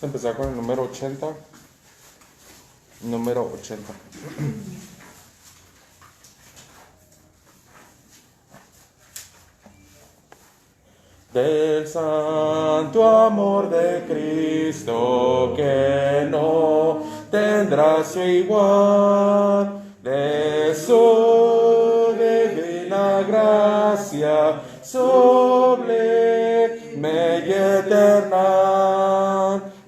Vamos a empezar con el número 80. Número 80. Del santo amor de Cristo que no tendrá su igual, de su divina gracia sublime y eterna,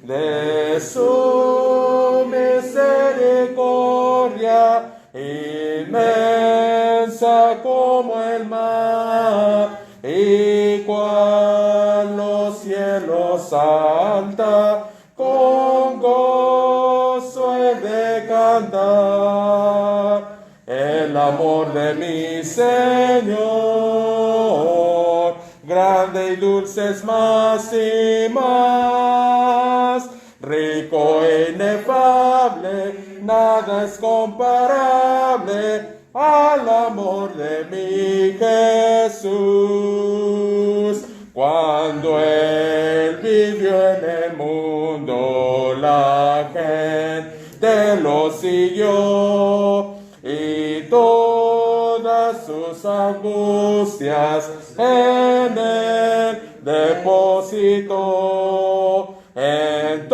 de su misericordia inmensa como el mar, y cual los cielos alta, con gozo he de cantar el amor de mi Señor. Grande y dulce es más y más, rico e inefable, nada es comparable al amor de mi Jesús. Cuando Él vivió en el mundo, la gente lo siguió, y todas sus angustias en Él depositó. Entonces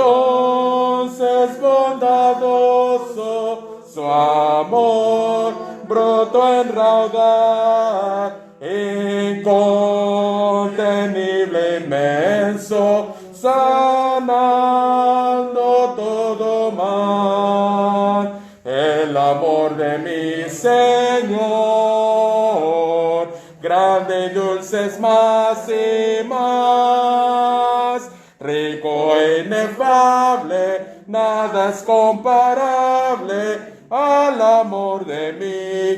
bondadoso su amor brotó en raudal, incontenible, inmenso, sanando todo mal. El amor de mi Señor, grande y dulce es más y más, rico e inefable, nada es comparable al amor de mi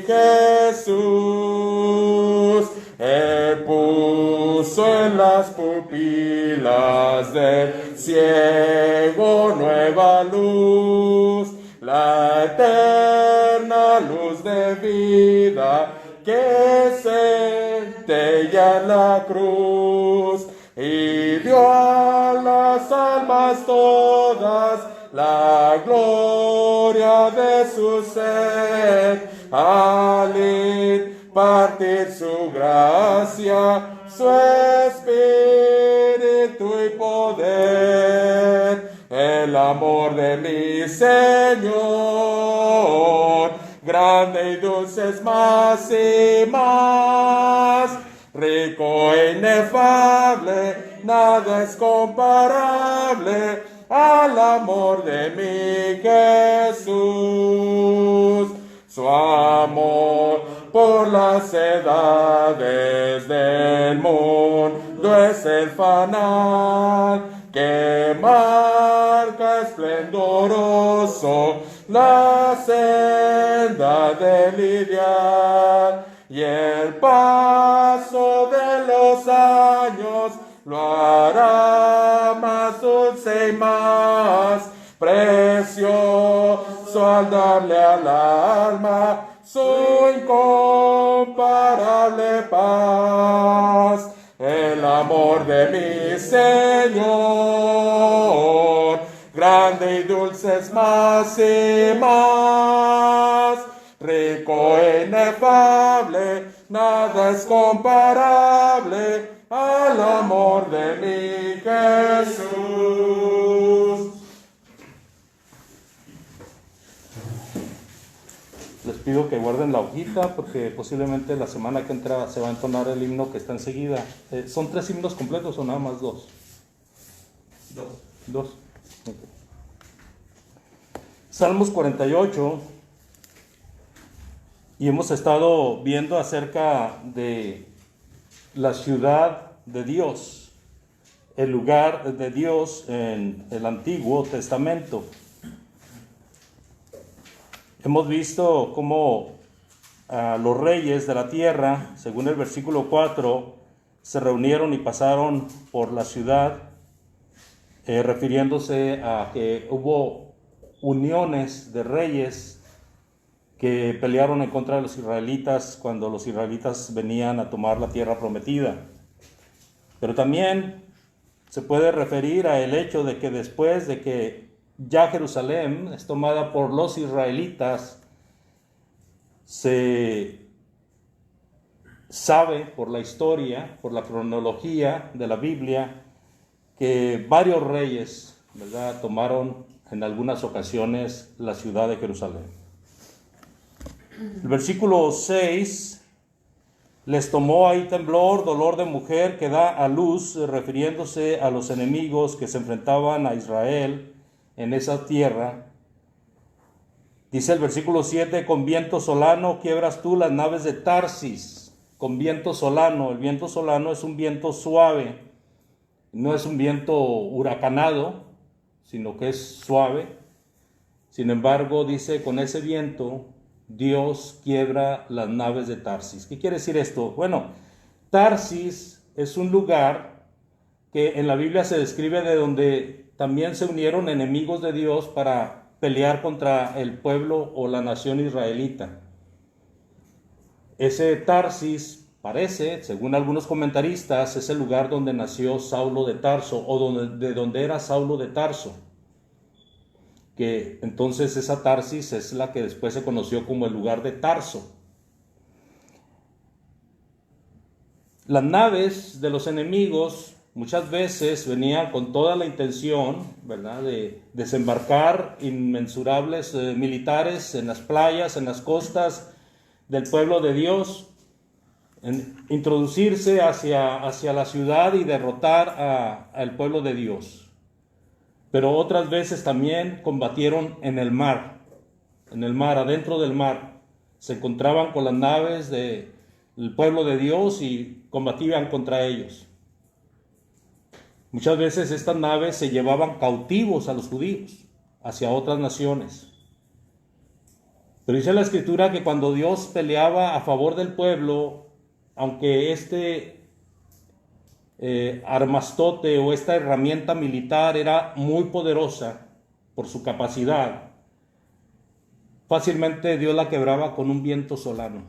Jesús. Él puso en las pupilas del ciego nueva luz, la eterna luz de vida que centella en la cruz, y dio a las almas todas la gloria de su ser, al impartir su gracia, su espíritu y poder. El amor de mi Señor, grande y dulce es más y más, rico e inefable, nada es comparable al amor de mi Jesús. Su amor por las edades del mundo es el fanal que marca esplendoroso la senda del ideal, y el paso de los años lo hará más dulce y más precioso al darle al alma su incomparable paz. El amor de mi Señor, grande y dulce es más y más, rico e inefable, nada es comparable al amor de mi Jesús. Les pido que guarden la hojita porque posiblemente la semana que entra se va a entonar el himno que está enseguida. ¿Son 3 himnos completos o nada más 2? Dos. Okay. Salmos 48. Y hemos estado viendo acerca de la ciudad de Dios, el lugar de Dios en el Antiguo Testamento. Hemos visto cómo los reyes de la tierra, según el versículo 4, se reunieron y pasaron por la ciudad, refiriéndose a que hubo uniones de reyes que pelearon en contra de los israelitas cuando los israelitas venían a tomar la tierra prometida. Pero también se puede referir al hecho de que después de que ya Jerusalén es tomada por los israelitas, se sabe por la historia, por la cronología de la Biblia, que varios reyes, ¿verdad?, tomaron en algunas ocasiones la ciudad de Jerusalén. El versículo 6, les tomó ahí temblor, dolor de mujer que da a luz, refiriéndose a los enemigos que se enfrentaban a Israel en esa tierra. Dice el versículo 7, con viento solano quiebras tú las naves de Tarsis. Con viento solano, el viento solano es un viento suave, no es un viento huracanado, sino que es suave. Sin embargo, dice, con ese viento Dios quiebra las naves de Tarsis. ¿Qué quiere decir esto? Bueno, Tarsis es un lugar que en la Biblia se describe de donde también se unieron enemigos de Dios para pelear contra el pueblo o la nación israelita. Ese Tarsis parece, según algunos comentaristas, es el lugar donde nació Saulo de Tarso, o de donde era Saulo de Tarso, que entonces esa Tarsis es la que después se conoció como el lugar de Tarso. Las naves de los enemigos muchas veces venían con toda la intención, ¿verdad?, de desembarcar inmensurables militares en las playas, en las costas del pueblo de Dios, introducirse hacia la ciudad y derrotar al pueblo de Dios. Pero otras veces también combatieron en el mar, adentro del mar. Se encontraban con las naves del pueblo de Dios y combatían contra ellos. Muchas veces estas naves se llevaban cautivos a los judíos hacia otras naciones. Pero dice la Escritura que cuando Dios peleaba a favor del pueblo, aunque armastote o esta herramienta militar era muy poderosa por su capacidad, fácilmente Dios la quebraba con un viento solano.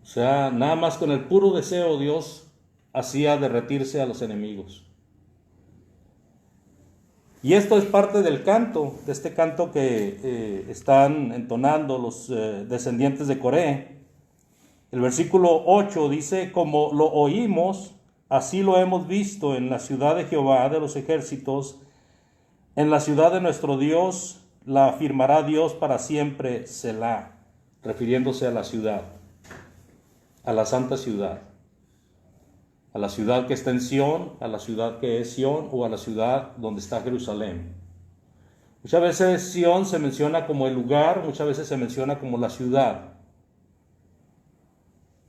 O sea, nada más con el puro deseo Dios hacía derretirse a los enemigos. Y esto es parte del canto, de este canto que están entonando los descendientes de Coré. El versículo 8 dice, como lo oímos, así lo hemos visto en la ciudad de Jehová de los ejércitos, en la ciudad de nuestro Dios, la afirmará Dios para siempre, Selah, refiriéndose a la ciudad, a la santa ciudad, a la ciudad que está en Sión, a la ciudad que es Sión o a la ciudad donde está Jerusalén. Muchas veces Sión se menciona como el lugar, muchas veces se menciona como la ciudad.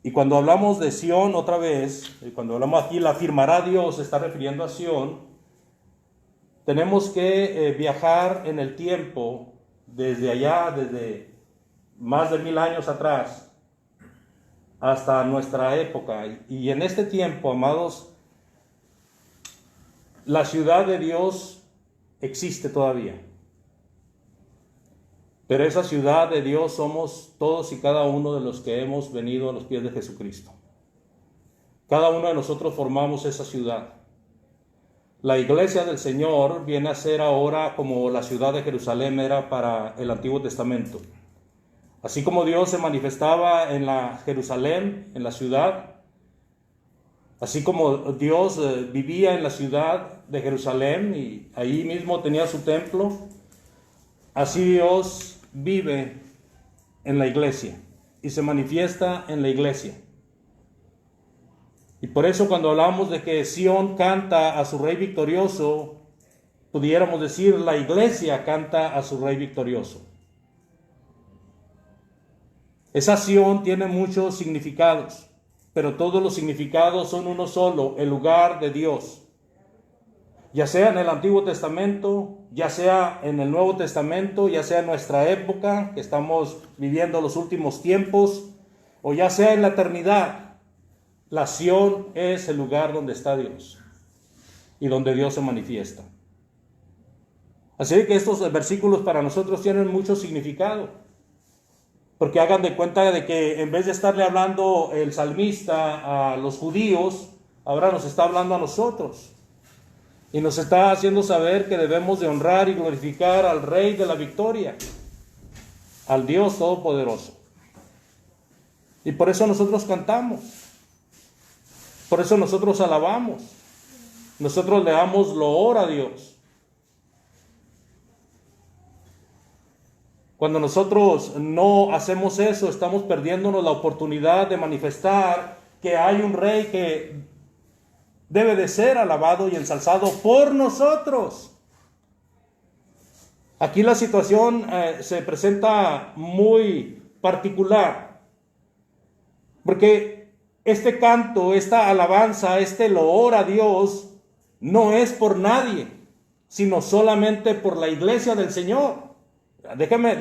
Y cuando hablamos de Sión otra vez, cuando hablamos aquí, la afirmará Dios, se está refiriendo a Sión, tenemos que viajar en el tiempo desde allá, desde más de 1000 años atrás, hasta nuestra época. Y en este tiempo, amados, la ciudad de Dios existe todavía. Pero esa ciudad de Dios somos todos y cada uno de los que hemos venido a los pies de Jesucristo. Cada uno de nosotros formamos esa ciudad. La iglesia del Señor viene a ser ahora como la ciudad de Jerusalén era para el Antiguo Testamento. Así como Dios se manifestaba en la Jerusalén, en la ciudad, así como Dios vivía en la ciudad de Jerusalén y ahí mismo tenía su templo, así Dios vive en la iglesia y se manifiesta en la iglesia. Y por eso cuando hablamos de que Sión canta a su rey victorioso, pudiéramos decir la iglesia canta a su rey victorioso. Esa Sión tiene muchos significados, pero todos los significados son uno solo, el lugar de Dios. Ya sea en el Antiguo Testamento, ya sea en el Nuevo Testamento, ya sea en nuestra época, que estamos viviendo los últimos tiempos, o ya sea en la eternidad, la Sión es el lugar donde está Dios y donde Dios se manifiesta. Así que estos versículos para nosotros tienen mucho significado. Porque hagan de cuenta de que en vez de estarle hablando el salmista a los judíos, ahora nos está hablando a nosotros y nos está haciendo saber que debemos de honrar y glorificar al Rey de la victoria, al Dios Todopoderoso. Y por eso nosotros cantamos, por eso nosotros alabamos, nosotros le damos loor a Dios. Cuando nosotros no hacemos eso, estamos perdiéndonos la oportunidad de manifestar que hay un Rey que debe de ser alabado y ensalzado por nosotros. Aquí la situación se presenta muy particular, porque este canto, esta alabanza, este loor a Dios, no es por nadie, sino solamente por la iglesia del Señor. Déjeme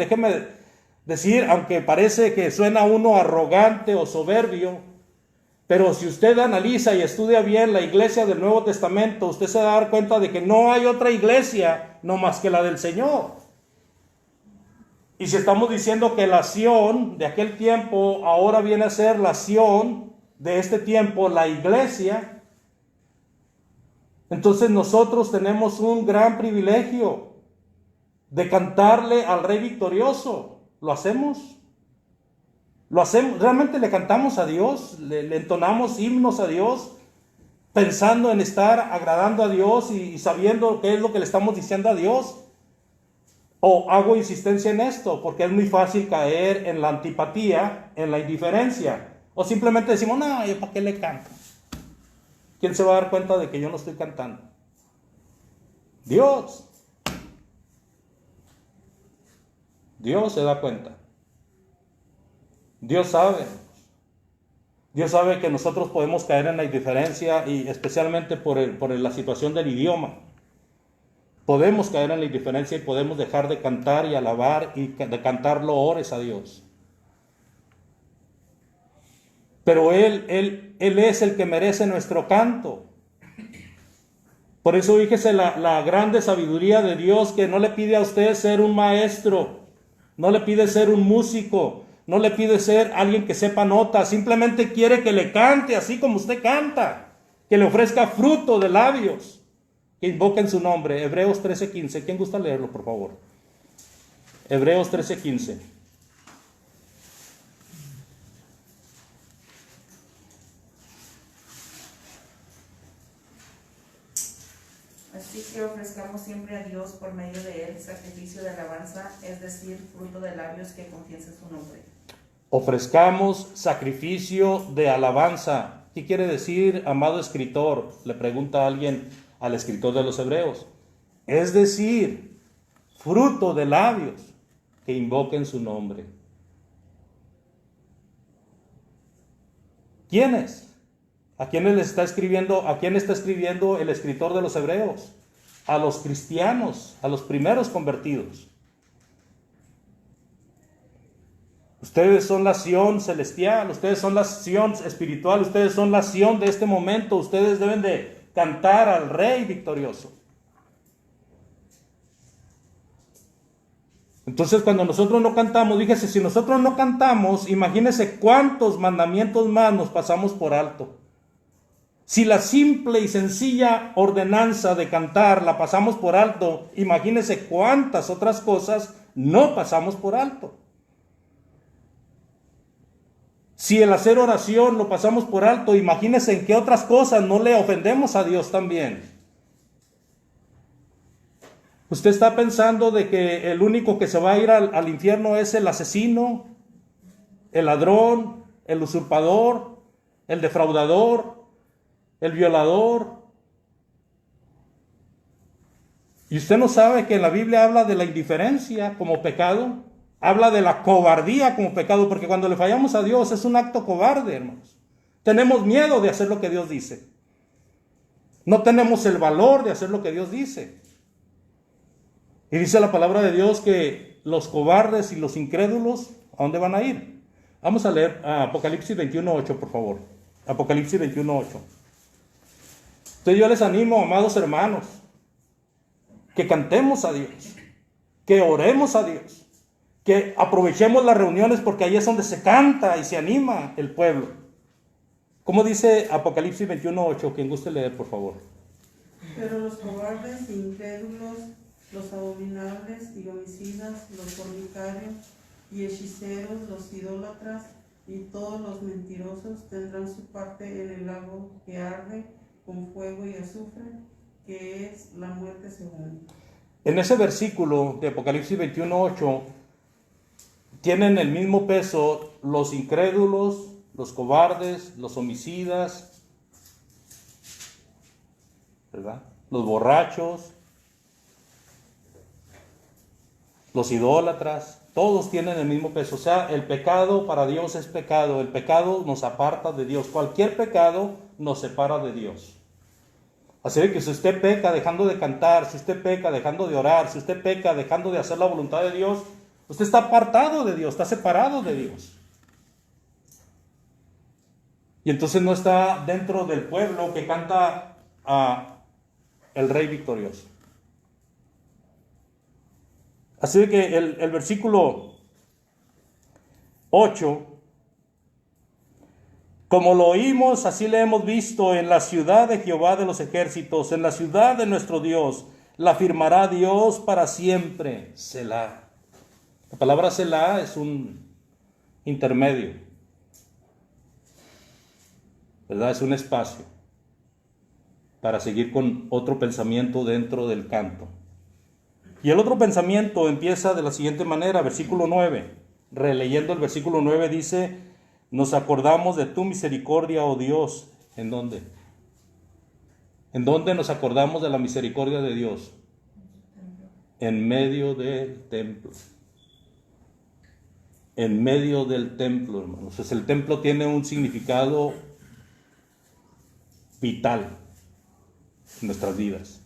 decir, aunque parece que suena uno arrogante o soberbio, pero si usted analiza y estudia bien la iglesia del Nuevo Testamento, usted se va a dar cuenta de que no hay otra iglesia no más que la del Señor. Y si estamos diciendo que la Sión de aquel tiempo ahora viene a ser la Sión de este tiempo, la iglesia, entonces nosotros tenemos un gran privilegio de cantarle al Rey victorioso. ¿Lo hacemos? ¿Lo hacemos? ¿Realmente le cantamos a Dios? ¿Le entonamos himnos a Dios? Pensando en estar agradando a Dios y sabiendo qué es lo que le estamos diciendo a Dios. ¿O hago insistencia en esto? Porque es muy fácil caer en la antipatía, en la indiferencia. O simplemente decimos, no, ¿yo para qué le canto? ¿Quién se va a dar cuenta de que yo no estoy cantando? Dios. Dios se da cuenta. Dios sabe. Dios sabe que nosotros podemos caer en la indiferencia y especialmente por la situación del idioma. Podemos caer en la indiferencia y podemos dejar de cantar y alabar y de cantar loores a Dios. Pero Él es el que merece nuestro canto. Por eso fíjese la grande sabiduría de Dios, que no le pide a usted ser un maestro, no le pide ser un músico, no le pide ser alguien que sepa notas, simplemente quiere que le cante así como usted canta, que le ofrezca fruto de labios, que invoquen su nombre. Hebreos 13:15. ¿Quién gusta leerlo, por favor? Hebreos 13:15. Así que ofrezcamos siempre a Dios por medio de él sacrificio de alabanza, es decir, fruto de labios que confiesen su nombre. Ofrezcamos sacrificio de alabanza. ¿Qué quiere decir, amado escritor? Le pregunta alguien al escritor de los Hebreos. Es decir, fruto de labios que invoquen su nombre. ¿Quiénes? ¿A quiénes les está escribiendo? ¿A quién está escribiendo el escritor de los Hebreos? A los cristianos, a los primeros convertidos. Ustedes son la Sión celestial, ustedes son la Sión espiritual, ustedes son la Sión de este momento, ustedes deben de cantar al Rey victorioso. Entonces, cuando nosotros no cantamos, fíjese, si nosotros no cantamos, imagínese cuántos mandamientos más nos pasamos por alto. Si la simple y sencilla ordenanza de cantar la pasamos por alto, imagínese cuántas otras cosas no pasamos por alto. Si el hacer oración lo pasamos por alto, imagínese en qué otras cosas no le ofendemos a Dios también. Usted está pensando de que el único que se va a ir al infierno es el asesino, el ladrón, el usurpador, el defraudador, el violador. Y usted no sabe que en la Biblia habla de la indiferencia como pecado, habla de la cobardía como pecado, porque cuando le fallamos a Dios es un acto cobarde, hermanos. Tenemos miedo de hacer lo que Dios dice. No tenemos el valor de hacer lo que Dios dice. Y dice la palabra de Dios que los cobardes y los incrédulos, ¿a dónde van a ir? Vamos a leer Apocalipsis 21:8, por favor. Apocalipsis 21:8. Entonces yo les animo, amados hermanos, que cantemos a Dios, que oremos a Dios, que aprovechemos las reuniones porque ahí es donde se canta y se anima el pueblo. ¿Cómo dice Apocalipsis 21:8? Quien guste leer, por favor. Pero los cobardes, incrédulos, los abominables y homicidas, los fornicarios y hechiceros, los idólatras y todos los mentirosos tendrán su parte en el lago que arde con fuego y azufre, que es la muerte segunda. En ese versículo de Apocalipsis 21:8 tienen el mismo peso los incrédulos, los cobardes, los homicidas, ¿verdad? Los borrachos, los idólatras, todos tienen el mismo peso. O sea, el pecado para Dios es pecado. El pecado nos aparta de Dios. Cualquier pecado nos separa de Dios. Así que si usted peca dejando de cantar, si usted peca dejando de orar, si usted peca dejando de hacer la voluntad de Dios, usted está apartado de Dios, está separado de Dios. Y entonces no está dentro del pueblo que canta a el Rey victorioso. Así que el versículo 8, como lo oímos, así le hemos visto en la ciudad de Jehová de los ejércitos, en la ciudad de nuestro Dios, la firmará Dios para siempre. Selah. La palabra Selah es un intermedio, ¿verdad? Es un espacio para seguir con otro pensamiento dentro del canto. Y el otro pensamiento empieza de la siguiente manera, versículo 9. Releyendo el versículo 9 dice: nos acordamos de tu misericordia, oh Dios. ¿En dónde? ¿En dónde nos acordamos de la misericordia de Dios? En medio del templo. En medio del templo, hermanos. Entonces, el templo tiene un significado vital en nuestras vidas.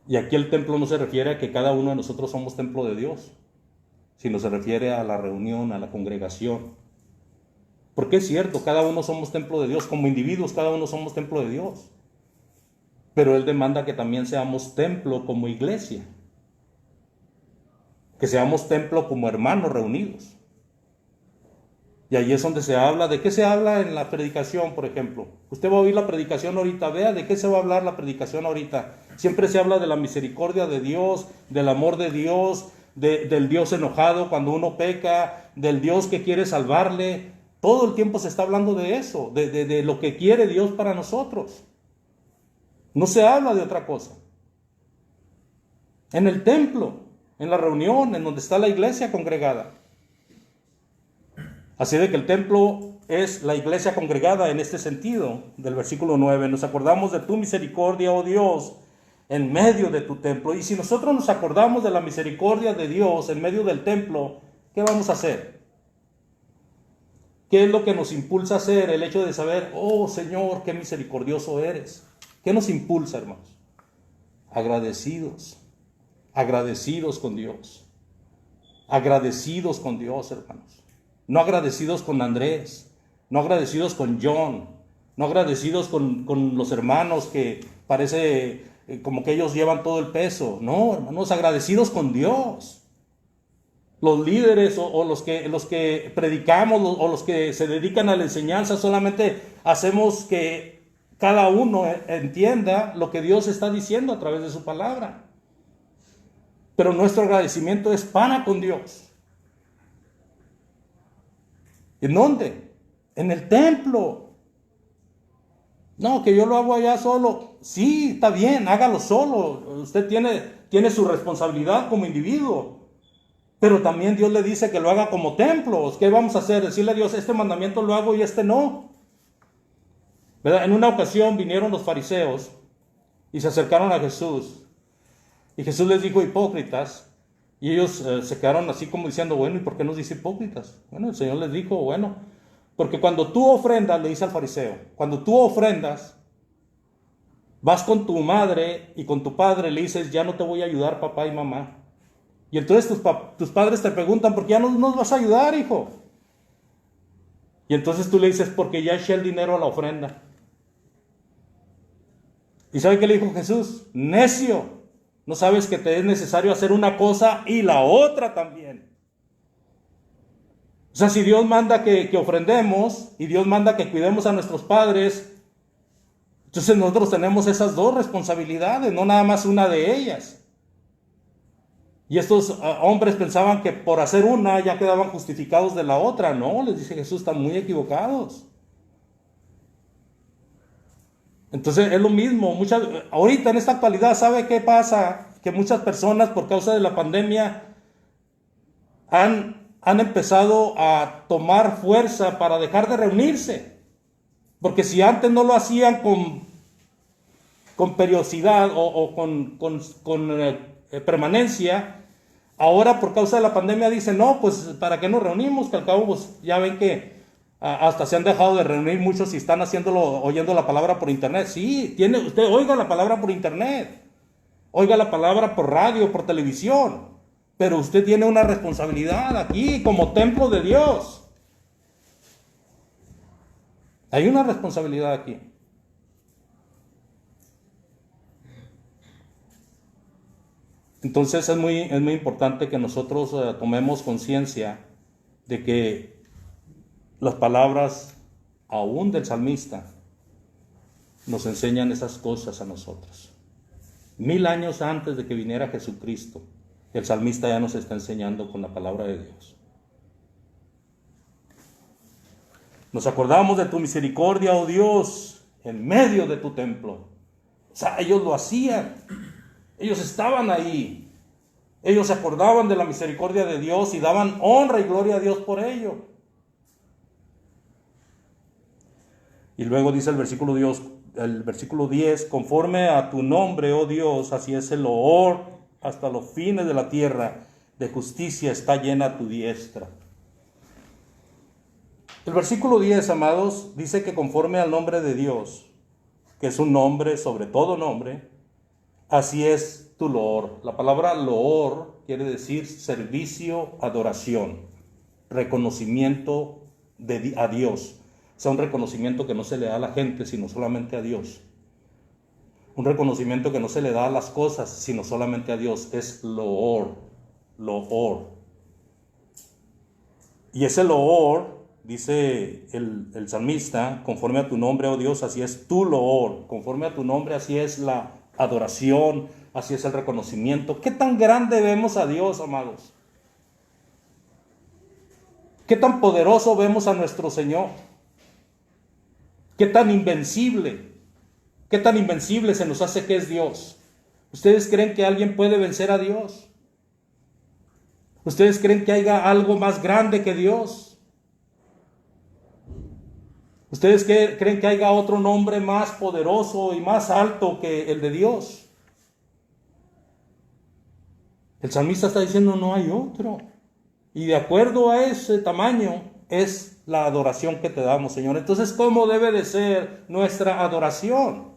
Y aquí el templo no se refiere a que cada uno de nosotros somos templo de Dios, sino se refiere a la reunión, a la congregación. Porque es cierto, cada uno somos templo de Dios, como individuos cada uno somos templo de Dios. Pero Él demanda que también seamos templo como iglesia, que seamos templo como hermanos reunidos. Y ahí es donde se habla. ¿De qué se habla en la predicación, por ejemplo? Usted va a oír la predicación ahorita, vea de qué se va a hablar la predicación ahorita. Siempre se habla de la misericordia de Dios, del amor de Dios, del Dios enojado cuando uno peca, del Dios que quiere salvarle. Todo el tiempo se está hablando de eso, de lo que quiere Dios para nosotros. No se habla de otra cosa. En el templo, en la reunión, en donde está la iglesia congregada. Así de que el templo es la iglesia congregada en este sentido, del versículo 9. Nos acordamos de tu misericordia, oh Dios, en medio de tu templo. Y si nosotros nos acordamos de la misericordia de Dios en medio del templo, ¿qué vamos a hacer? ¿Qué es lo que nos impulsa a hacer? El hecho de saber, oh Señor, qué misericordioso eres. ¿Qué nos impulsa, hermanos? Agradecidos. Agradecidos con Dios. Agradecidos con Dios, hermanos. No agradecidos con Andrés, no agradecidos con John, no agradecidos con los hermanos que parece como que ellos llevan todo el peso. No, hermanos, agradecidos con Dios. Los líderes o los que predicamos o los que se dedican a la enseñanza solamente hacemos que cada uno entienda lo que Dios está diciendo a través de su palabra. Pero nuestro agradecimiento es para con Dios. ¿En dónde? En el templo. No, que yo lo hago allá solo. Sí, está bien, hágalo solo. Usted tiene su responsabilidad como individuo. Pero también Dios le dice que lo haga como templo. ¿Qué vamos a hacer? Decirle a Dios, este mandamiento lo hago y este no. ¿Verdad? En una ocasión vinieron los fariseos y se acercaron a Jesús. Y Jesús les dijo, hipócritas. Y ellos se quedaron así como diciendo, bueno, ¿y por qué nos dice hipócritas? Bueno, el Señor les dijo, bueno, porque cuando tú ofrendas, le dice al fariseo, cuando tú ofrendas, vas con tu madre y con tu padre, le dices, ya no te voy a ayudar, papá y mamá. Y entonces tus padres te preguntan, ¿por qué ya no nos vas a ayudar, hijo? Y entonces tú le dices, porque ya eché el dinero a la ofrenda. ¿Y sabe qué le dijo Jesús? Necio. ¿No sabes que te es necesario hacer una cosa y la otra también? O O sea, si Dios manda que ofrendemos y Dios manda que cuidemos a nuestros padres, entonces nosotros tenemos esas dos responsabilidades, no nada más una de ellas. Y estos hombres pensaban que por hacer una ya quedaban justificados de la otra. No, les dice Jesús, están muy equivocados. Entonces es lo mismo. Ahorita en esta actualidad, ¿sabe qué pasa? Que muchas personas por causa de la pandemia han empezado a tomar fuerza para dejar de reunirse. Porque si antes no lo hacían con periodicidad o con permanencia, ahora por causa de la pandemia dicen, no, pues ¿para qué nos reunimos? Que al cabo pues, ya ven que hasta se han dejado de reunir muchos y están oyendo la palabra por internet. Sí, usted oiga la palabra por internet, oiga la palabra por radio, por televisión, pero usted tiene una responsabilidad aquí como templo de Dios. Hay una responsabilidad aquí. Entonces es muy importante que nosotros tomemos conciencia de que las palabras aún del salmista nos enseñan esas cosas a nosotros. 1000 años antes de que viniera Jesucristo, el salmista ya nos está enseñando con la palabra de Dios. Nos acordamos de tu misericordia, oh Dios, en medio de tu templo. O sea, ellos lo hacían. Ellos estaban ahí. Ellos se acordaban de la misericordia de Dios y daban honra y gloria a Dios por ello. Y luego dice el versículo 10, conforme a tu nombre, oh Dios, así es el loor hasta los fines de la tierra, de justicia está llena tu diestra. El versículo 10, amados, dice que conforme al nombre de Dios, que es un nombre sobre todo nombre, así es tu loor. La palabra loor quiere decir servicio, adoración, reconocimiento a Dios. O sea, un reconocimiento que no se le da a la gente, sino solamente a Dios. Un reconocimiento que no se le da a las cosas, sino solamente a Dios. Es loor, loor. Y ese loor, dice el salmista, conforme a tu nombre, oh Dios, así es tu loor. Conforme a tu nombre, así es la adoración, así es el reconocimiento. ¿Qué tan grande vemos a Dios, amados? ¿Qué tan poderoso vemos a nuestro Señor? ¿Qué tan invencible se nos hace que es Dios? ¿Ustedes creen que alguien puede vencer a Dios? ¿Ustedes creen que haya algo más grande que Dios? ¿Ustedes creen que haya otro nombre más poderoso y más alto que el de Dios? El salmista está diciendo no hay otro. Y de acuerdo a ese tamaño es la adoración que te damos, Señor. Entonces, ¿cómo debe de ser nuestra adoración?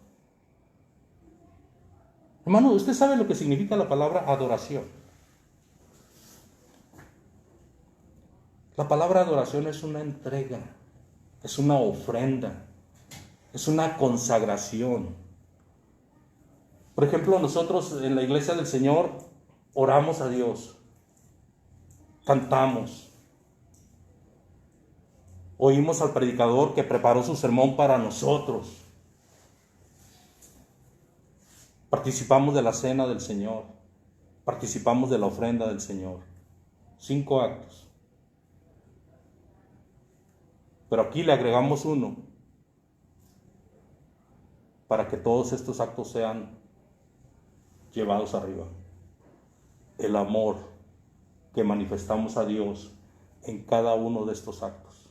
Hermano, ¿usted sabe lo que significa la palabra adoración? La palabra adoración es una entrega, es una ofrenda, es una consagración. Por ejemplo, nosotros en la iglesia del Señor oramos a Dios, cantamos, oímos al predicador que preparó su sermón para nosotros, participamos de la cena del Señor, participamos de la ofrenda del Señor. 5 actos. Pero aquí le agregamos uno para que todos estos actos sean llevados arriba. El amor que manifestamos a Dios en cada uno de estos actos.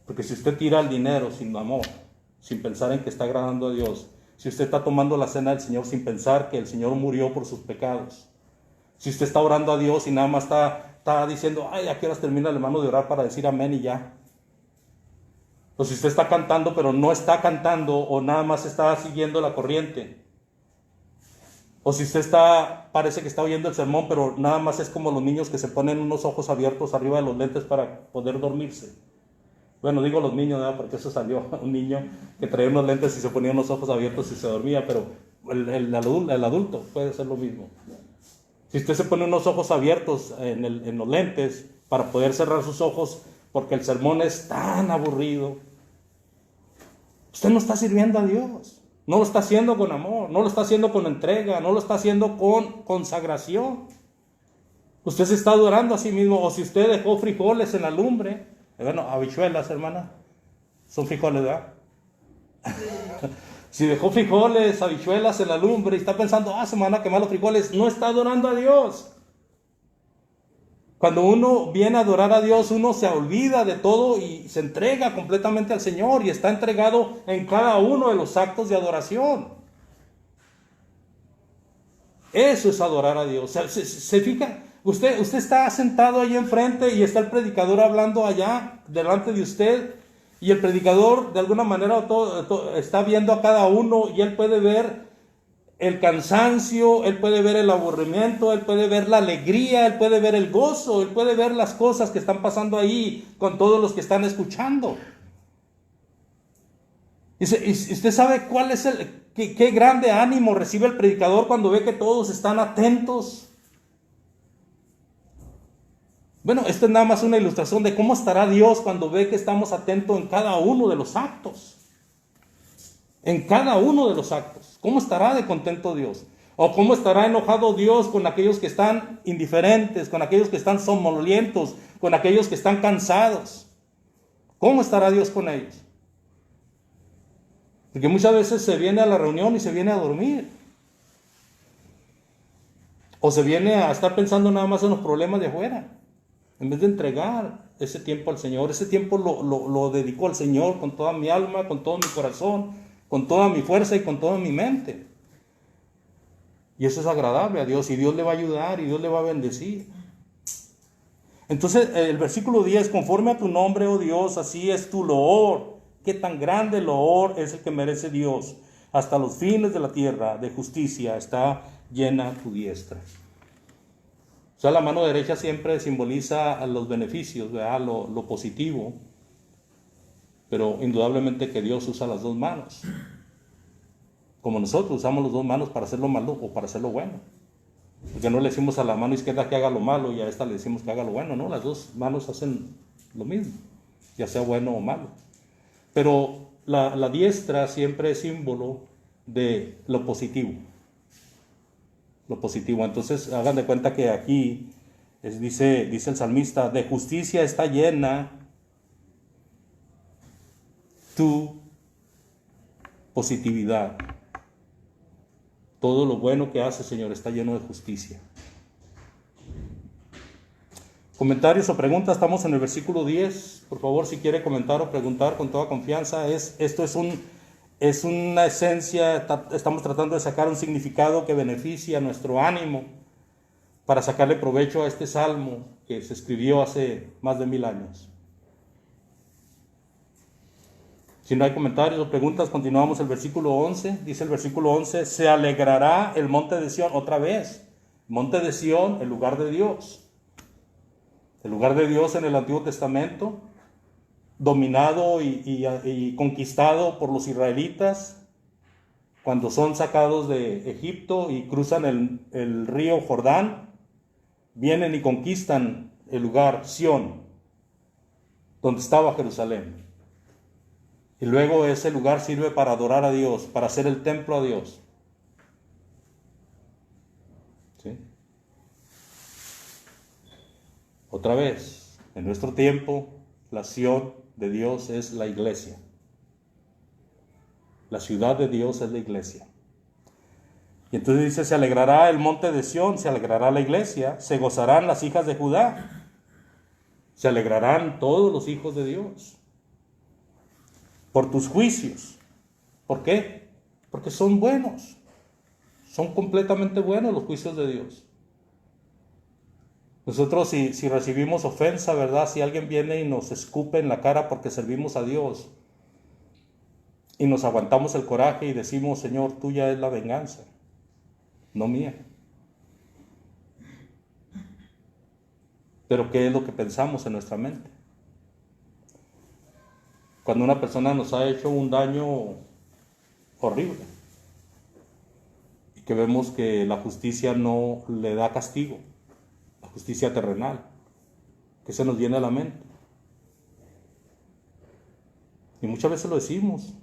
Porque si usted tira el dinero sin amor, sin pensar en que está agradando a Dios, si usted está tomando la cena del Señor sin pensar que el Señor murió por sus pecados, si usted está orando a Dios y nada más está diciendo, ay, ¿a qué horas termina el hermano de orar para decir amén y ya? O si usted está cantando pero no está cantando o nada más está siguiendo la corriente. O si usted parece que está oyendo el sermón pero nada más es como los niños que se ponen unos ojos abiertos arriba de los lentes para poder dormirse. Bueno, digo los niños, ¿verdad? Porque eso salió un niño que traía unos lentes y se ponía unos ojos abiertos y se dormía, pero el adulto puede ser lo mismo. Si usted se pone unos ojos abiertos en los lentes para poder cerrar sus ojos porque el sermón es tan aburrido. Usted no está sirviendo a Dios, no lo está haciendo con amor, no lo está haciendo con entrega, no lo está haciendo con consagración. Usted se está adorando a sí mismo, o si usted dejó frijoles en la lumbre, bueno, habichuelas, hermana, son frijoles, ¿verdad? Si dejó frijoles, habichuelas en la lumbre y está pensando, se me van a quemar los frijoles, no está adorando a Dios. Cuando uno viene a adorar a Dios, uno se olvida de todo y se entrega completamente al Señor y está entregado en cada uno de los actos de adoración. Eso es adorar a Dios. ¿Se fija? Usted está sentado ahí enfrente y está el predicador hablando allá delante de usted, y el predicador de alguna manera está viendo a cada uno y él puede ver el cansancio, él puede ver el aburrimiento, él puede ver la alegría, él puede ver el gozo, él puede ver las cosas que están pasando ahí con todos los que están escuchando. Y usted sabe cuál es qué grande ánimo recibe el predicador cuando ve que todos están atentos. Bueno, esto es nada más una ilustración de cómo estará Dios cuando ve que estamos atentos en cada uno de los actos. En cada uno de los actos. ¿Cómo estará de contento Dios? ¿O cómo estará enojado Dios con aquellos que están indiferentes, con aquellos que están somnolientos, con aquellos que están cansados? ¿Cómo estará Dios con ellos? Porque muchas veces se viene a la reunión y se viene a dormir. O se viene a estar pensando nada más en los problemas de afuera, en vez de entregar ese tiempo al Señor. Ese tiempo lo dedico al Señor con toda mi alma, con todo mi corazón, con toda mi fuerza y con toda mi mente. Y eso es agradable a Dios, y Dios le va a ayudar y Dios le va a bendecir. Entonces el versículo 10, conforme a tu nombre, oh Dios, así es tu loor. Qué tan grande loor es el que merece Dios. Hasta los fines de la tierra de justicia está llena tu diestra. O sea, la mano derecha siempre simboliza los beneficios, ¿verdad? Lo positivo. Pero indudablemente que Dios usa las dos manos. Como nosotros usamos las dos manos para hacer lo malo o para hacer lo bueno. Porque no le decimos a la mano izquierda que haga lo malo y a esta le decimos que haga lo bueno. No, las dos manos hacen lo mismo, ya sea bueno o malo. Pero la diestra siempre es símbolo de lo positivo. Lo positivo. Entonces hagan de cuenta que aquí dice el salmista, de justicia está llena tu positividad. Todo lo bueno que hace, Señor, está lleno de justicia. Comentarios o preguntas, estamos en el versículo 10. Por favor, si quiere comentar o preguntar con toda confianza, esto es una esencia, estamos tratando de sacar un significado que beneficie a nuestro ánimo para sacarle provecho a este salmo que se escribió hace más de 1000 años. Si no hay comentarios o preguntas, continuamos el versículo 11. Dice el versículo 11, se alegrará el monte de Sión, otra vez. Monte de Sión, el lugar de Dios. El lugar de Dios en el Antiguo Testamento, dominado y conquistado por los israelitas cuando son sacados de Egipto y cruzan el río Jordán, vienen y conquistan el lugar Sión, donde estaba Jerusalén. Y luego ese lugar sirve para adorar a Dios, para hacer el templo a Dios. ¿Sí? Otra vez, en nuestro tiempo, la Sión de Dios es la iglesia. La ciudad de Dios es la iglesia. Y entonces dice, se alegrará el monte de Sión, se alegrará la iglesia, se gozarán las hijas de Judá, se alegrarán todos los hijos de Dios por tus juicios. ¿Por qué? Porque son buenos, son completamente buenos los juicios de Dios. Nosotros si recibimos ofensa, ¿verdad? Si alguien viene y nos escupe en la cara porque servimos a Dios y nos aguantamos el coraje y decimos, Señor, tuya es la venganza, no mía. Pero ¿qué es lo que pensamos en nuestra mente? Cuando una persona nos ha hecho un daño horrible y que vemos que la justicia no le da castigo, justicia terrenal, ¿Qué se nos viene a la mente? Y muchas veces lo decimos.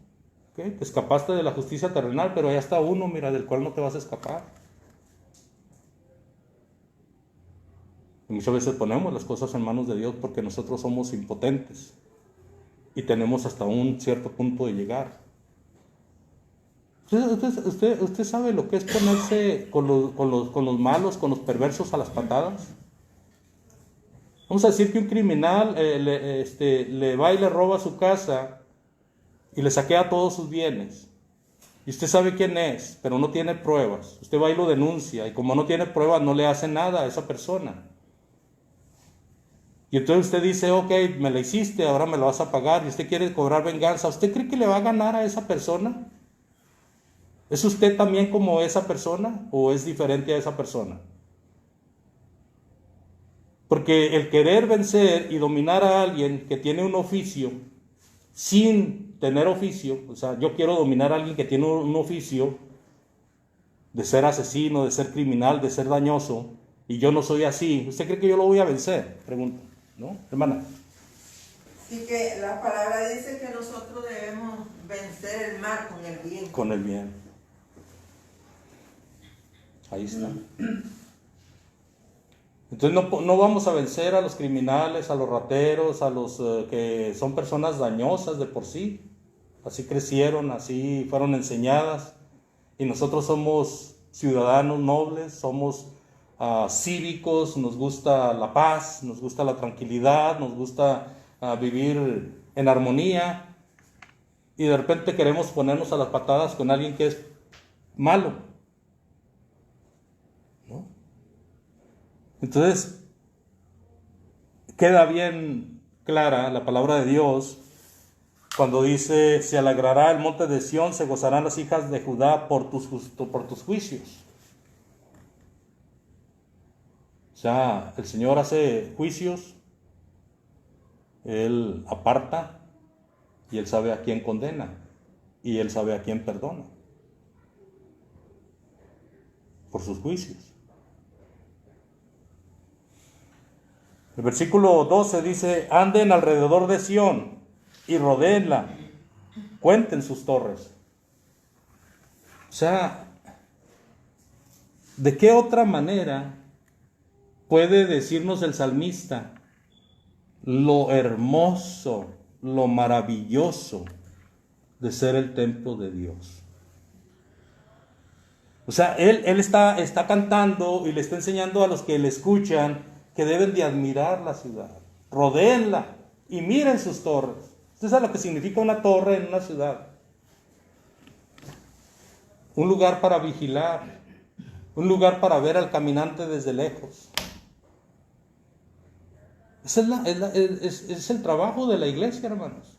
¿Okay? Te escapaste de la justicia terrenal, pero allá está uno, mira, del cual no te vas a escapar. Y muchas veces ponemos las cosas en manos de Dios porque nosotros somos impotentes y tenemos hasta un cierto punto de llegar. ¿Usted sabe lo que es ponerse con los malos, con los perversos a las patadas? Vamos a decir que un criminal le va y le roba su casa y le saquea todos sus bienes. Y usted sabe quién es, pero no tiene pruebas. Usted va y lo denuncia, y como no tiene pruebas, no le hace nada a esa persona. Y entonces usted dice, ok, me la hiciste, ahora me la vas a pagar, y usted quiere cobrar venganza. ¿Usted cree que le va a ganar a esa persona? ¿Es usted también como esa persona o es diferente a esa persona? Porque el querer vencer y dominar a alguien que tiene un oficio sin tener oficio, o sea, yo quiero dominar a alguien que tiene un oficio de ser asesino, de ser criminal, de ser dañoso, y yo no soy así, ¿usted cree que yo lo voy a vencer? Pregunta, ¿no, hermana? Sí, que la palabra dice que nosotros debemos vencer el mal con el bien. Con el bien. Ahí está. Entonces no vamos a vencer a los criminales, a los rateros, a los que son personas dañosas de por sí. Así crecieron, así fueron enseñadas. Y nosotros somos ciudadanos nobles, somos cívicos, nos gusta la paz, nos gusta la tranquilidad, nos gusta vivir en armonía. Y de repente queremos ponernos a las patadas con alguien que es malo, ¿no? Entonces, queda bien clara la palabra de Dios cuando dice, se alegrará el monte de Sión, se gozarán las hijas de Judá por tus juicios. O sea, el Señor hace juicios, Él aparta y Él sabe a quién condena y Él sabe a quién perdona por sus juicios. El versículo 12 dice, anden alrededor de Sión y rodéenla, cuenten sus torres. O sea, ¿de qué otra manera puede decirnos el salmista lo hermoso, lo maravilloso de ser el templo de Dios? O sea, él está cantando y le está enseñando a los que le escuchan que deben de admirar la ciudad, rodéenla y miren sus torres. Usted sabe lo que significa una torre en una ciudad. Un lugar para vigilar, un lugar para ver al caminante desde lejos. Ese es el trabajo de la iglesia, hermanos.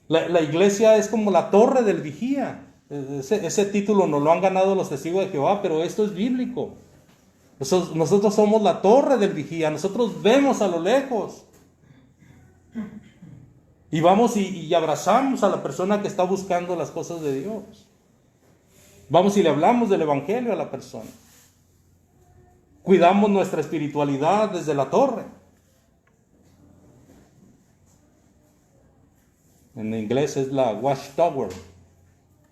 La iglesia es como la torre del vigía. Ese título nos lo han ganado los testigos de Jehová, pero esto es bíblico. Nosotros somos la torre del vigía, nosotros vemos a lo lejos. Y vamos y abrazamos a la persona que está buscando las cosas de Dios. Vamos y le hablamos del evangelio a la persona. Cuidamos nuestra espiritualidad desde la torre. En inglés es la watchtower.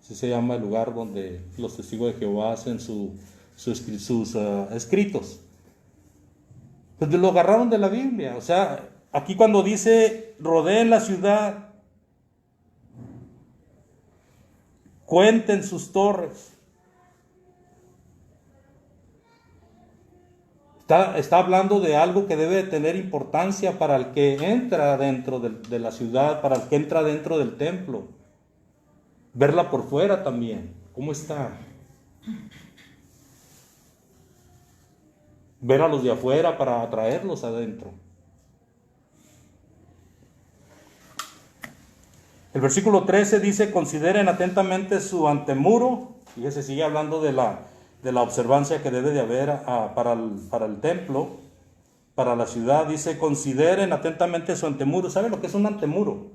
Así se llama el lugar donde los testigos de Jehová hacen sus escritos. Pues lo agarraron de la Biblia. O sea, aquí cuando dice rodeen la ciudad, cuenten sus torres, está hablando de algo que debe tener importancia para el que entra dentro de la ciudad, para el que entra dentro del templo. Verla por fuera también, ¿cómo está? Ver a los de afuera para atraerlos adentro. El versículo 13 dice, consideren atentamente su antemuro. Fíjese, sigue hablando de la observancia que debe de haber para el templo, para la ciudad. Dice, consideren atentamente su antemuro. ¿Sabe lo que es un antemuro?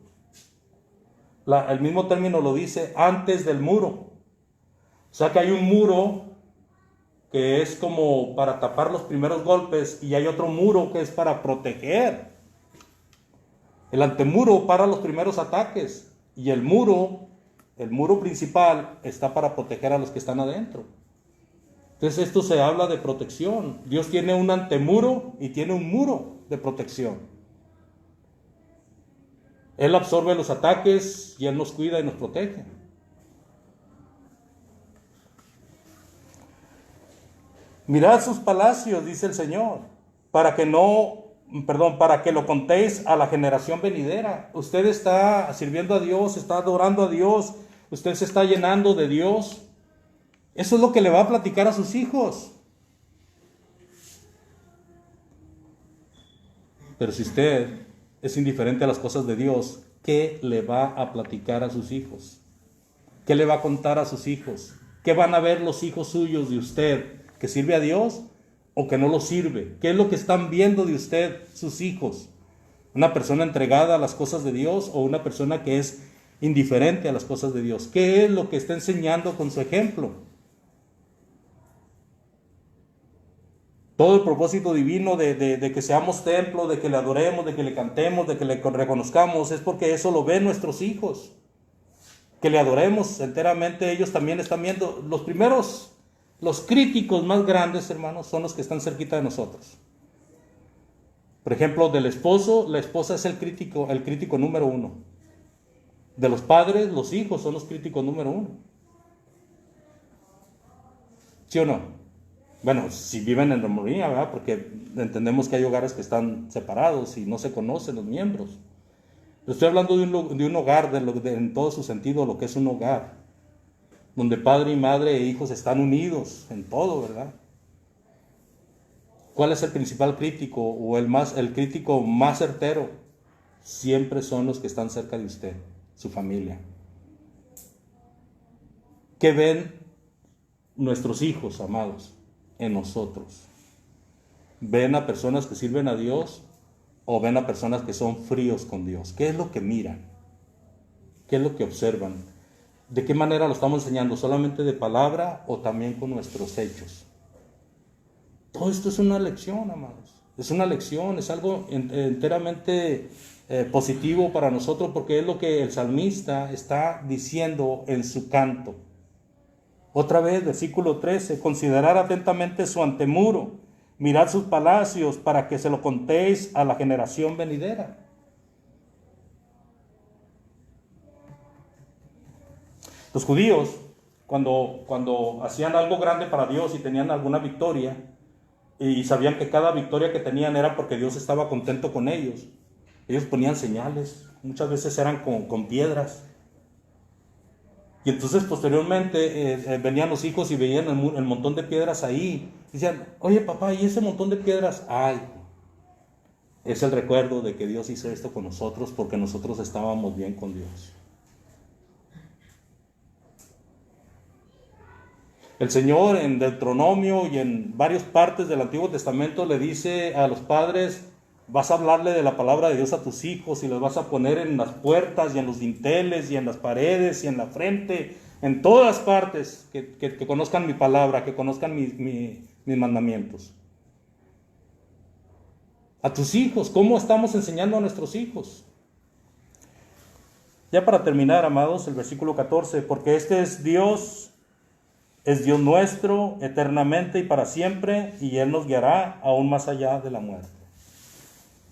El mismo término lo dice, antes del muro. O sea que hay un muro que es como para tapar los primeros golpes, y hay otro muro que es para proteger. El antemuro para los primeros ataques, y el muro principal está para proteger a los que están adentro. Entonces esto se habla de protección. Dios tiene un antemuro y tiene un muro de protección. Él absorbe los ataques y Él nos cuida y nos protege. Mirad sus palacios, dice el Señor, para que lo contéis a la generación venidera. Usted está sirviendo a Dios, está adorando a Dios, usted se está llenando de Dios. Eso es lo que le va a platicar a sus hijos. Pero si usted es indiferente a las cosas de Dios, ¿qué le va a platicar a sus hijos? ¿Qué le va a contar a sus hijos? ¿Qué van a ver los hijos suyos de usted? ¿Que sirve a Dios o que no lo sirve? ¿Qué es lo que están viendo de usted sus hijos? ¿Una persona entregada a las cosas de Dios o una persona que es indiferente a las cosas de Dios? ¿Qué es lo que está enseñando con su ejemplo? Todo el propósito divino de que seamos templo, de que le adoremos, de que le cantemos, de que le reconozcamos, es porque eso lo ven nuestros hijos. Que le adoremos enteramente, ellos también están viendo. Los críticos más grandes, hermanos, son los que están cerquita de nosotros. Por ejemplo, del esposo, la esposa es el crítico número 1. De los padres, los hijos son los críticos número 1. ¿Sí o no? Bueno, si viven en armonía, ¿verdad? Porque entendemos que hay hogares que están separados y no se conocen los miembros. Estoy hablando de un hogar, en todo su sentido, lo que es un hogar, donde padre y madre e hijos están unidos en todo, ¿verdad? ¿Cuál es el principal crítico o el crítico más certero? Siempre son los que están cerca de usted, su familia. ¿Qué ven nuestros hijos, amados, en nosotros? ¿Ven a personas que sirven a Dios o ven a personas que son fríos con Dios? ¿Qué es lo que miran? ¿Qué es lo que observan? ¿De qué manera lo estamos enseñando? ¿Solamente de palabra o también con nuestros hechos? Todo esto es una lección, amados. Es una lección, es algo enteramente positivo para nosotros, porque es lo que el salmista está diciendo en su canto. Otra vez, versículo 13, considerad atentamente su antemuro, mirad sus palacios para que se lo contéis a la generación venidera. Los judíos, cuando hacían algo grande para Dios y tenían alguna victoria, y sabían que cada victoria que tenían era porque Dios estaba contento con ellos, ellos ponían señales, muchas veces eran con piedras. Y entonces posteriormente venían los hijos y veían el montón de piedras ahí. Y decían, oye papá, ¿y ese montón de piedras? Ay, es el recuerdo de que Dios hizo esto con nosotros porque nosotros estábamos bien con Dios. El Señor en Deuteronomio y en varias partes del Antiguo Testamento le dice a los padres, vas a hablarle de la palabra de Dios a tus hijos y los vas a poner en las puertas y en los dinteles y en las paredes y en la frente, en todas partes, que conozcan mi palabra, que conozcan mis mandamientos. A tus hijos, ¿cómo estamos enseñando a nuestros hijos? Ya para terminar, amados, el versículo 14, porque este es Dios nuestro eternamente y para siempre, y Él nos guiará aún más allá de la muerte.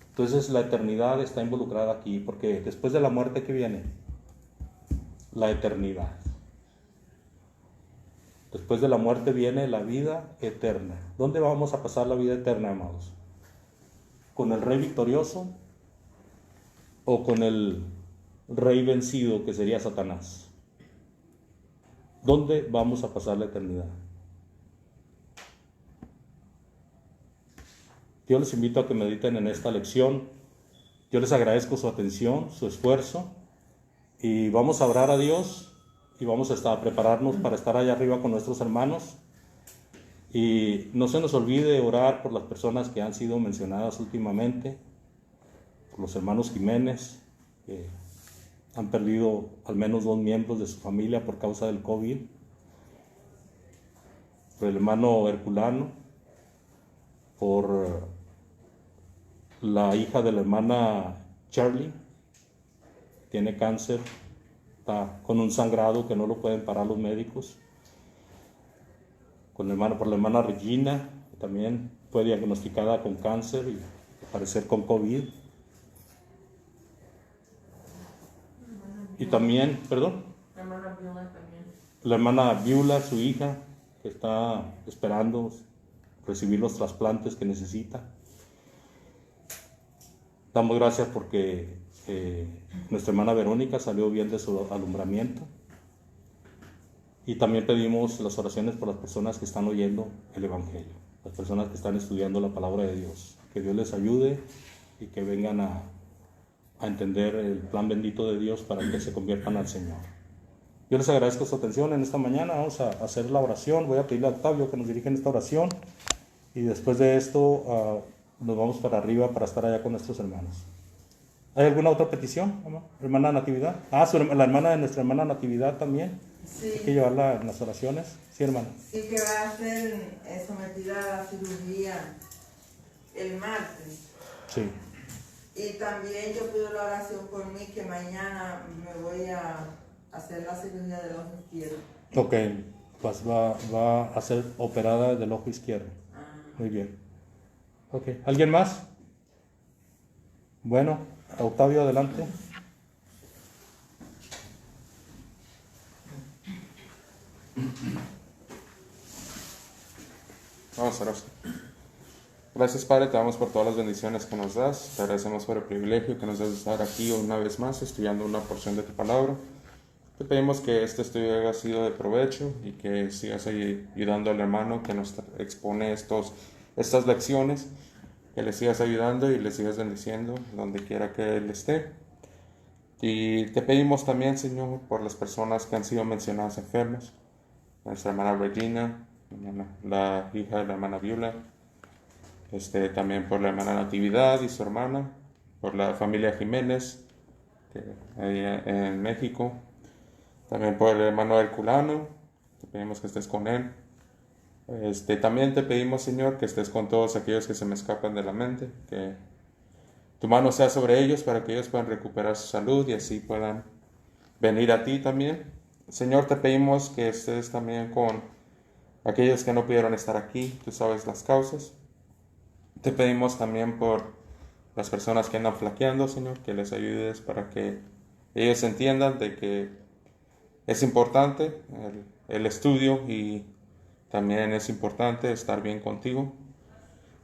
Entonces la eternidad está involucrada aquí, porque después de la muerte, ¿qué viene? La eternidad. Después de la muerte viene la vida eterna. ¿Dónde vamos a pasar la vida eterna, amados? ¿Con el rey victorioso o con el rey vencido, que sería Satanás? ¿Dónde vamos a pasar la eternidad? Yo les invito a que mediten en esta lección. Yo les agradezco su atención, su esfuerzo, y vamos a orar a Dios y vamos a prepararnos para estar allá arriba con nuestros hermanos. Y no se nos olvide orar por las personas que han sido mencionadas últimamente, por los hermanos Jiménez, que han perdido al menos 2 miembros de su familia por causa del COVID. por el hermano Herculano, por la hija de la hermana Charlie, tiene cáncer, está con un sangrado que no lo pueden parar los médicos. Por la hermana Regina, que también fue diagnosticada con cáncer y al parecer con COVID. Y también, perdón, La hermana Viola también. la hermana Viula, su hija, que está esperando recibir los trasplantes que necesita. Damos gracias porque nuestra hermana Verónica salió bien de su alumbramiento. Y también pedimos las oraciones por las personas que están oyendo el Evangelio, las personas que están estudiando la palabra de Dios. Que Dios les ayude y que vengan a entender el plan bendito de Dios para que se conviertan al Señor. Yo les agradezco su atención en esta mañana. Vamos a hacer la oración. Voy a pedirle a Octavio que nos dirija en esta oración. Y después de esto nos vamos para arriba para estar allá con nuestros hermanos. ¿Hay alguna otra petición, hermana Natividad? La hermana de nuestra hermana Natividad también. Sí. Hay que llevarla en las oraciones. Sí, hermana. Sí, que va a ser sometida a la cirugía el martes. Sí. Y también yo pido la oración por mí, que mañana me voy a hacer la cirugía del ojo izquierdo. Ok, pues va a ser operada del ojo izquierdo. Muy bien. Ok, ¿alguien más? Bueno, Octavio, adelante. Vamos a orar. Gracias, Padre, te damos por todas las bendiciones que nos das. Te agradecemos por el privilegio que nos das de estar aquí una vez más estudiando una porción de tu palabra. Te pedimos que este estudio haya sido de provecho y que sigas ayudando al hermano que nos expone estas lecciones, que le sigas ayudando y le sigas bendiciendo donde quiera que él esté. Y te pedimos también, Señor, por las personas que han sido mencionadas enfermas, nuestra hermana Regina, la hija de la hermana Viola, también por la hermana Natividad y su hermana, por la familia Jiménez en México, también por el hermano Herculano, te pedimos que estés con él. También te pedimos, Señor, que estés con todos aquellos que se me escapan de la mente, que tu mano sea sobre ellos para que ellos puedan recuperar su salud y así puedan venir a ti también. Señor, te pedimos que estés también con aquellos que no pudieron estar aquí, tú sabes las causas. Te pedimos también por las personas que andan flaqueando, Señor, que les ayudes para que ellos entiendan de que es importante el estudio y también es importante estar bien contigo.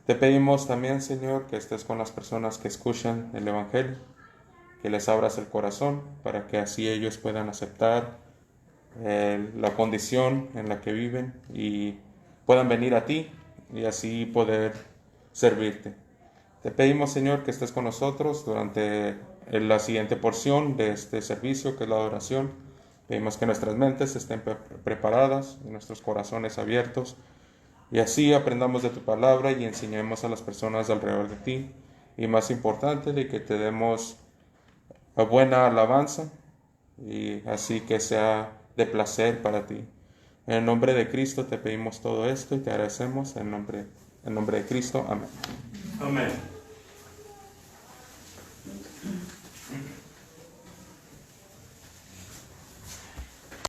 Te pedimos también, Señor, que estés con las personas que escuchan el Evangelio, que les abras el corazón para que así ellos puedan aceptar la condición en la que viven y puedan venir a ti y así poder servirte. Te pedimos, Señor, que estés con nosotros durante la siguiente porción de este servicio, que es la adoración. Pedimos que nuestras mentes estén preparadas y nuestros corazones abiertos y así aprendamos de tu palabra y enseñemos a las personas alrededor de ti. Y más importante, de que te demos buena alabanza y así que sea de placer para ti. En el nombre de Cristo te pedimos todo esto y te agradecemos en nombre de Cristo. Amén. Amén.